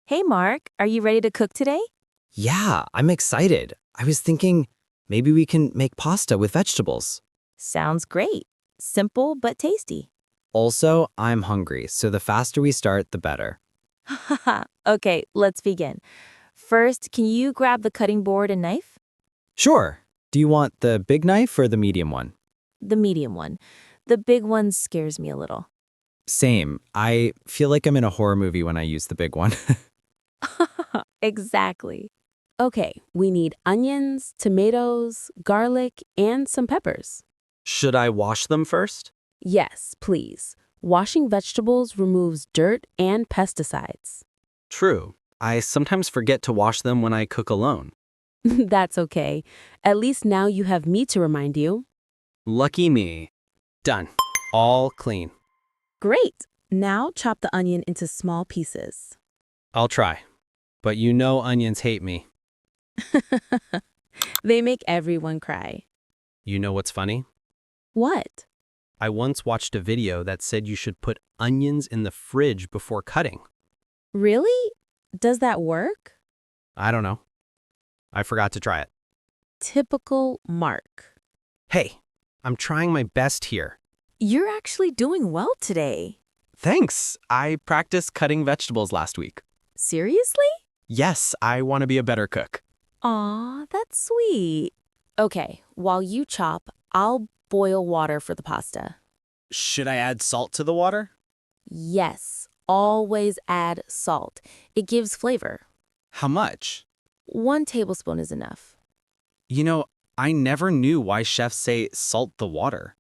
Hey Mark, are you ready to cook today? Yeah, I'm excited. I was thinking maybe we can make pasta with vegetables. Sounds great. Simple but tasty. Also, I'm hungry, so the faster we start, the better. Okay, let's begin. First, can you grab the cutting board and knife? Sure. Do you want the big knife or the medium one? The medium one. The big one scares me a little. Same. I feel like I'm in a horror movie when I use the big one. Exactly. Okay, we need onions, tomatoes, garlic, and some peppers. Should I wash them first? Yes, please. Washing vegetables removes dirt and pesticides. True. I sometimes forget to wash them when I cook alone. That's okay. At least now you have me to remind you. Lucky me. Done. All clean. Great. Now chop the onion into small pieces. I'll try. But you know onions hate me. They make everyone cry. You know what's funny? What? I once watched a video that said you should put onions in the fridge before cutting. Really? Does that work? I don't know. I forgot to try it. Typical Mark. Hey, I'm trying my best here. You're actually doing well today. Thanks. I practiced cutting vegetables last week. Seriously? Yes, I want to be a better cook. Aw, that's sweet. Okay, while you chop, I'll boil water for the pasta. Should I add salt to the water? Yes, always add salt. It gives flavor. How much? 1 tablespoon is enough. You know, I never knew why chefs say salt the water.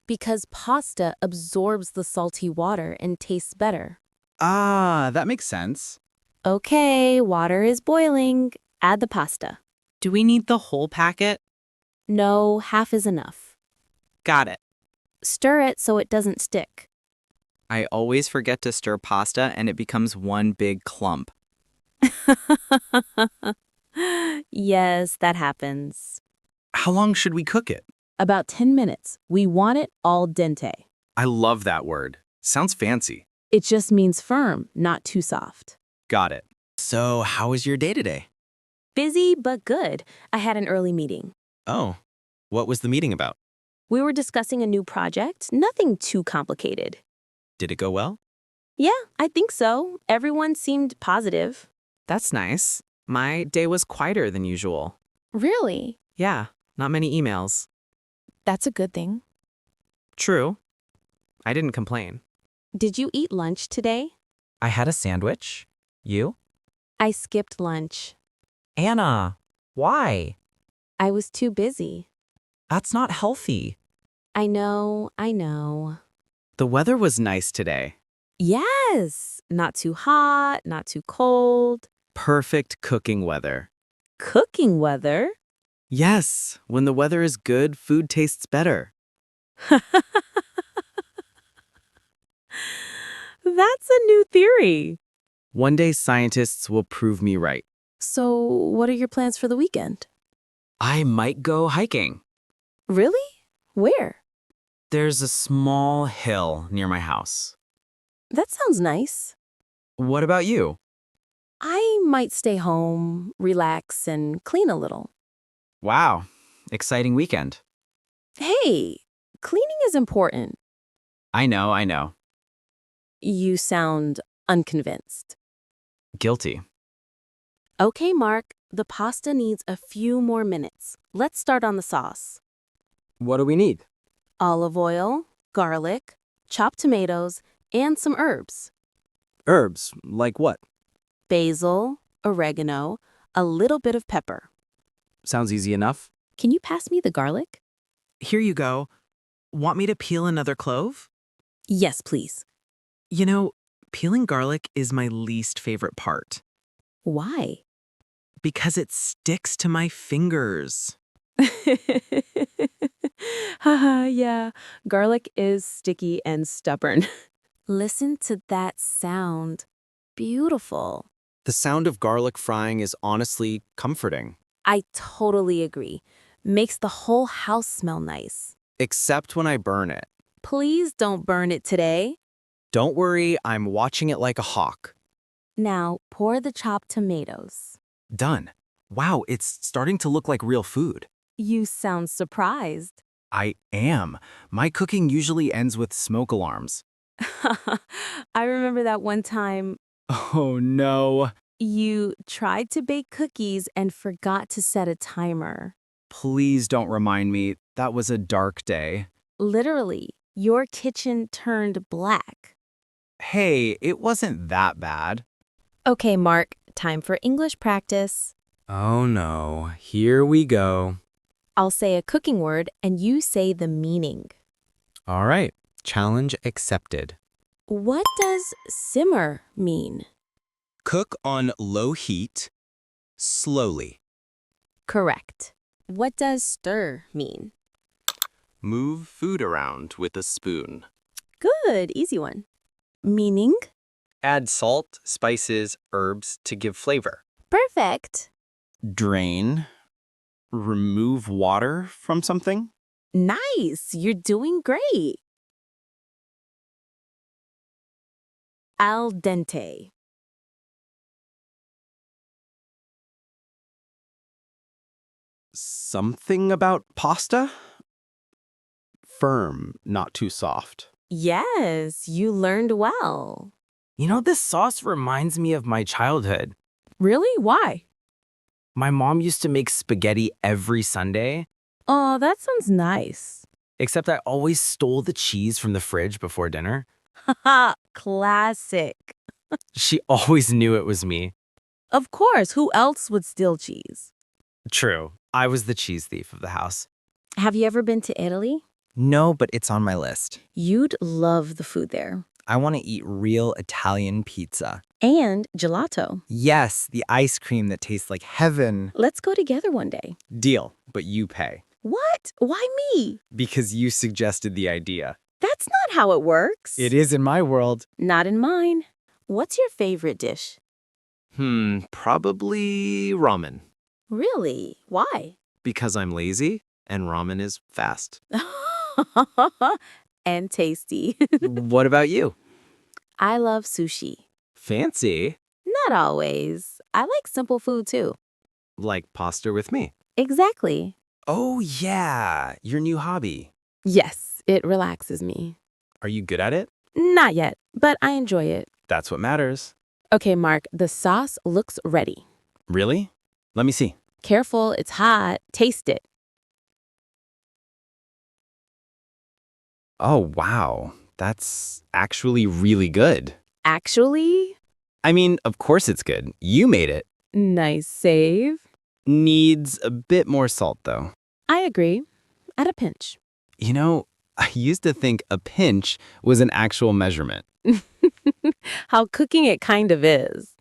Because pasta absorbs the salty water and tastes better. Ah, that makes sense. Okay, water is boiling. Add the pasta. Do we need the whole packet? No, half is enough. Got it. Stir it so it doesn't stick. I always forget to stir pasta and it becomes one big clump. Yes, that happens. How long should we cook it? About 10 minutes. We want it al dente. I love that word. Sounds fancy. It just means firm, not too soft. Got it. So, how was your day today? Busy but good. I had an early meeting. Oh, what was the meeting about? We were discussing a new project, nothing too complicated. Did it go well? Yeah, I think so. Everyone seemed positive. That's nice. My day was quieter than usual. Really? Yeah, not many emails. That's a good thing. True. I didn't complain. Did you eat lunch today? I had a sandwich. You? I skipped lunch. Anna, why? I was too busy. That's not healthy. I know. The weather was nice today. Yes, not too hot, not too cold. Perfect cooking weather. Cooking weather? Yes, when the weather is good, food tastes better. That's a new theory. One day scientists will prove me right. So, what are your plans for the weekend? I might go hiking. Really? Where? There's a small hill near my house. That sounds nice. What about you? I might stay home, relax, and clean a little. Wow, exciting weekend. Hey, cleaning is important. I know. You sound unconvinced. Guilty. Okay, Mark, the pasta needs a few more minutes. Let's start on the sauce. What do we need? Olive oil, garlic, chopped tomatoes, and some herbs. Herbs, like what? Basil, oregano, a little bit of pepper. Sounds easy enough. Can you pass me the garlic? Here you go. Want me to peel another clove? Yes, please. You know, peeling garlic is my least favorite part. Why? Because it sticks to my fingers. Haha, yeah. Garlic is sticky and stubborn. Listen to that sound. Beautiful. The sound of garlic frying is honestly comforting. I totally agree. Makes the whole house smell nice. Except when I burn it. Please don't burn it today. Don't worry, I'm watching it like a hawk. Now, pour the chopped tomatoes. Done. Wow, it's starting to look like real food. You sound surprised. I am. My cooking usually ends with smoke alarms. I remember that one time Oh no. you tried to bake cookies and forgot to set a timer. Please don't remind me. That was a dark day. Literally, your kitchen turned black. Hey, it wasn't that bad. Okay, Mark, time for English practice. Oh no, here we go. I'll say a cooking word and you say the meaning. All right, challenge accepted. What does simmer mean? Cook on low heat, slowly. Correct. What does stir mean? Move food around with a spoon. Good, easy one. Meaning? Add salt, spices, herbs to give flavor. Perfect. Drain. Remove water from something? Nice, you're doing great. Al dente. Something about pasta? Firm, not too soft. Yes, you learned well. You know, this sauce reminds me of my childhood. Really? Why? My mom used to make spaghetti every Sunday, Oh, that sounds nice. except I always stole the cheese from the fridge before dinner. Haha, classic. She always knew it was me. Of course, who else would steal cheese? True, I was the cheese thief of the house. Have you ever been to Italy? No, but it's on my list. You'd love the food there. I want to eat real Italian pizza. And gelato. Yes, the ice cream that tastes like heaven. Let's go together one day. Deal, but you pay. What? Why me? Because you suggested the idea. That's not how it works. It is in my world. Not in mine. What's your favorite dish? Probably ramen. Really? Why? Because I'm lazy and ramen is fast. And tasty. What about you? I love sushi. Fancy. Not always. I like simple food too. Like pasta with me. Exactly. Oh, yeah, your new hobby. Yes, it relaxes me. Are you good at it? Not yet, but I enjoy it. That's what matters. Okay, Mark, the sauce looks ready. Really? Let me see. Careful, it's hot. Taste it. Oh, wow. That's actually really good. Actually, I mean, of course it's good. You made it. nice save. Needs a bit more salt, though. I agree. At a pinch. You know, I used to think a pinch was an actual measurement. How cooking it kind of is.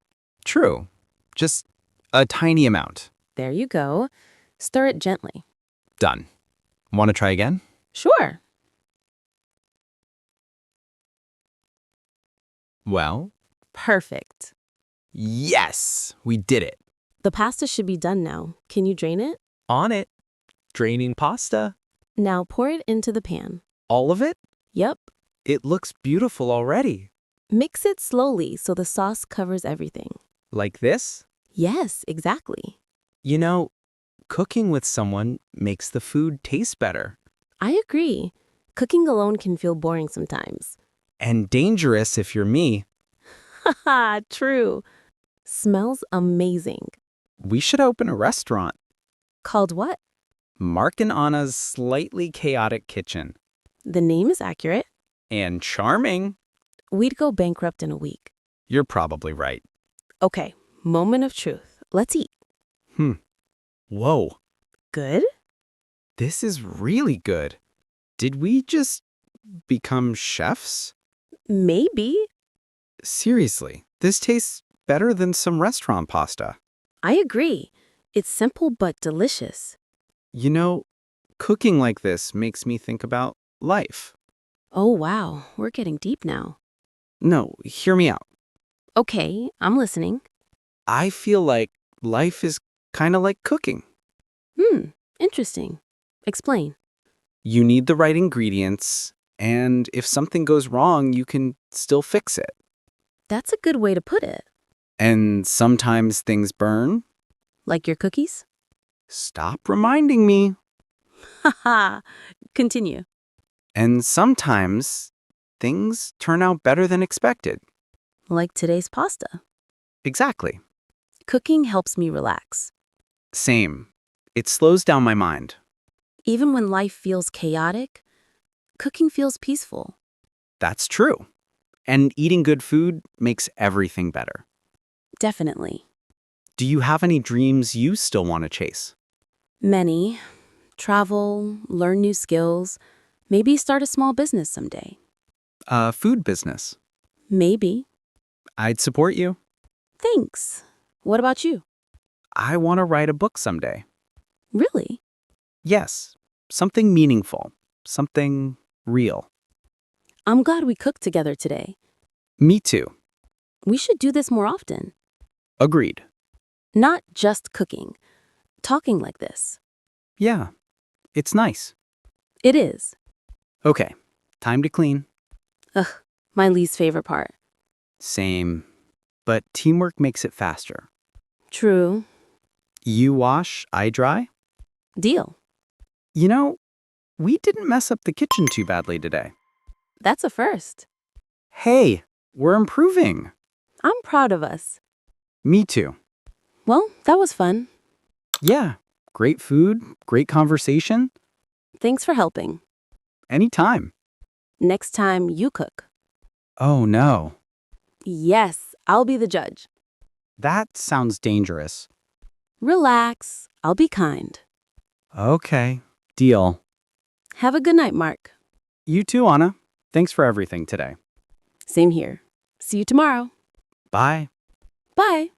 True. Just a tiny amount. There you go. Stir it gently. Done. Want to try again? Sure. Well, Perfect. yes, we did it. The pasta should be done now. Can you drain it? On it. Draining pasta. Now pour it into the pan. All of it? Yep. It looks beautiful already. Mix it slowly so the sauce covers everything. Like this? Yes, exactly. You know, cooking with someone makes the food taste better. I agree. Cooking alone can feel boring sometimes. And dangerous if you're me. Haha, true. Smells amazing. We should open a restaurant. Called what? Mark and Anna's Slightly Chaotic Kitchen. The name is accurate. And charming. We'd go bankrupt in a week. You're probably right. Okay, moment of truth. Let's eat. Whoa, Good? this is really good. Did we just become chefs? Maybe. Seriously, this tastes better than some restaurant pasta. I agree. It's simple but delicious. You know, cooking like this makes me think about life. Oh, wow. We're getting deep now. No, hear me out. Okay, I'm listening. I feel like life is kind of like cooking. Interesting. Explain. You need the right ingredients, and if something goes wrong, you can still fix it. That's a good way to put it. And sometimes things burn. Like your cookies? Stop reminding me. Haha. Continue. And sometimes things turn out better than expected. Like today's pasta. Exactly. Cooking helps me relax. Same. It slows down my mind. Even when life feels chaotic, cooking feels peaceful. That's true. And eating good food makes everything better. Definitely. Do you have any dreams you still want to chase? Many. Travel, learn new skills, maybe start a small business someday. A food business. Maybe. I'd support you. Thanks. What about you? I want to write a book someday. Really? Yes, something meaningful, something real. I'm glad we cooked together today. Me too. We should do this more often. Agreed. Not just cooking. Talking like this. Yeah, it's nice. It is. Okay, time to clean. Ugh, my least favorite part. Same, but teamwork makes it faster. True. You wash, I dry. Deal. You know, we didn't mess up the kitchen too badly today. That's a first. Hey, we're improving. I'm proud of us. Me too. Well, that was fun. Yeah, great food, great conversation. Thanks for helping. Anytime. Next time you cook. Oh no, Yes, I'll be the judge. that sounds dangerous. Relax. I'll be kind. Okay, deal. Have a good night, Mark. You too, Anna. Thanks for everything today. Same here. See you tomorrow. Bye. Bye.